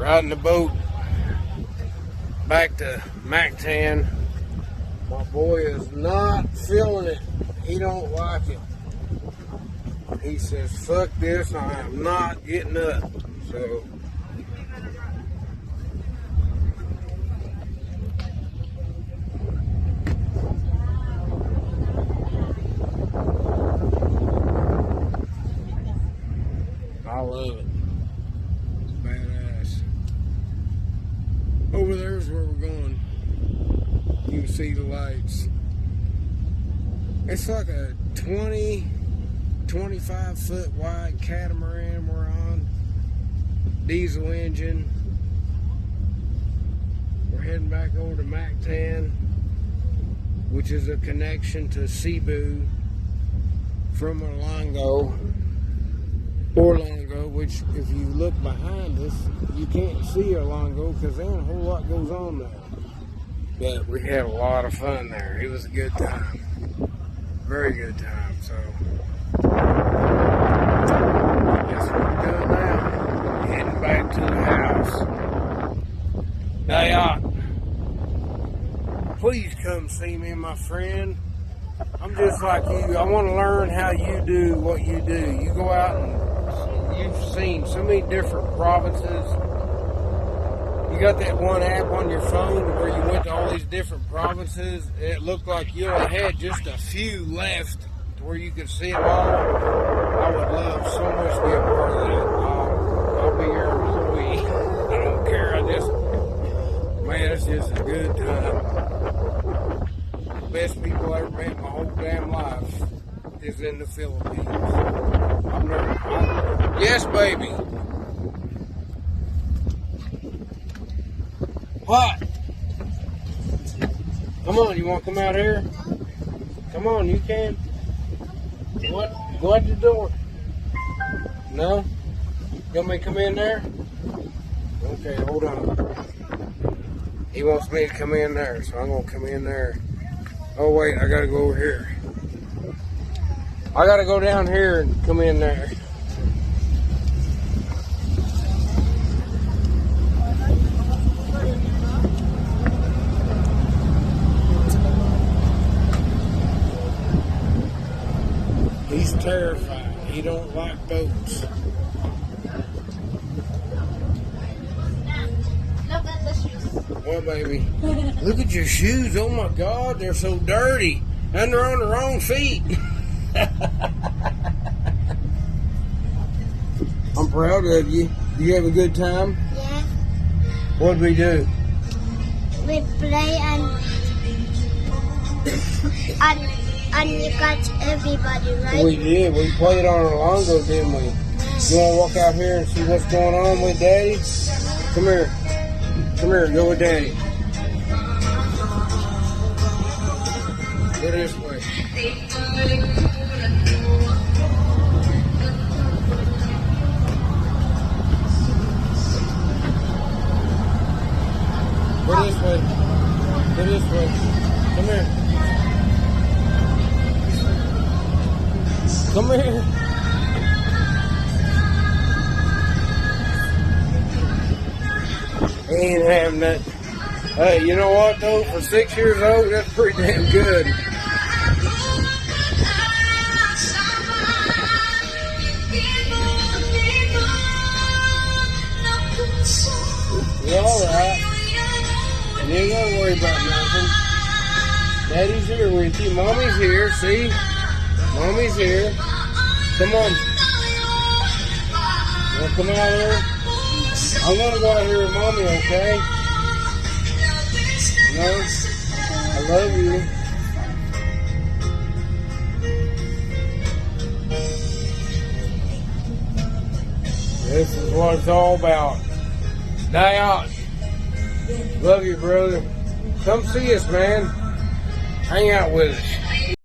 Riding the boat back to Mactan. My boy is not feeling it. He don't like it. He says, fuck this, I am not getting up. So I love it. It's badass. Over there's where we're going. You can see the lights. It's like a 25 foot wide catamaran we're on. Diesel engine. We're heading back over to Mactan, which is a connection to Cebu from Orlando, which if you look behind us, you can't see Orlando because there ain't a whole lot goes on there. But we had a lot of fun there. It was a good time. Very good time. So that's what we're doing now. Heading back to the house. Dayot, please come see me, my friend. I'm just like you. I want to learn how you do what you do. You go out and you've seen so many different provinces. You got that one app on your phone where you went to all these different provinces. It looked like you only had just a few left to where you could see them all. I would love so much to be a part of that. I'll be your employee. I don't care. Man, it's just a good time. The best people I ever met in my whole damn life is in the Philippines. Yes, baby. What? Come on, you want to come out here? Come on, you can. What? Go out the door. No? You want me to come in there? Okay, hold on. He wants me to come in there, so I'm going to come in there. Oh, wait, I got to go over here. I got to go down here and come in there. He's terrified. He don't like boats. Look at the shoes. Well, baby, look at your shoes. Oh my God, they're so dirty. And they're on the wrong feet. I'm proud of you. You have a good time? Yeah. What'd we do? We play and you catch everybody, right? We did. We played on Orlando, didn't we? You want to walk out here and see what's going on with Daddy? Come here. Come here. Go with Daddy. Go this way. Go this way. Go this way. Come here. Come here. He ain't having that. Hey, you know what though? For 6 years old, that's pretty damn good. You're alright. You ain't gotta worry about nothing. Daddy's here with you. Mommy's here, see? Mommy's here. Come on. You wanna come out here? I'm gonna go out here with Mommy, okay? No? I love you. This is what it's all about. Dayot. Love you, brother. Come see us, man. Hang out with us.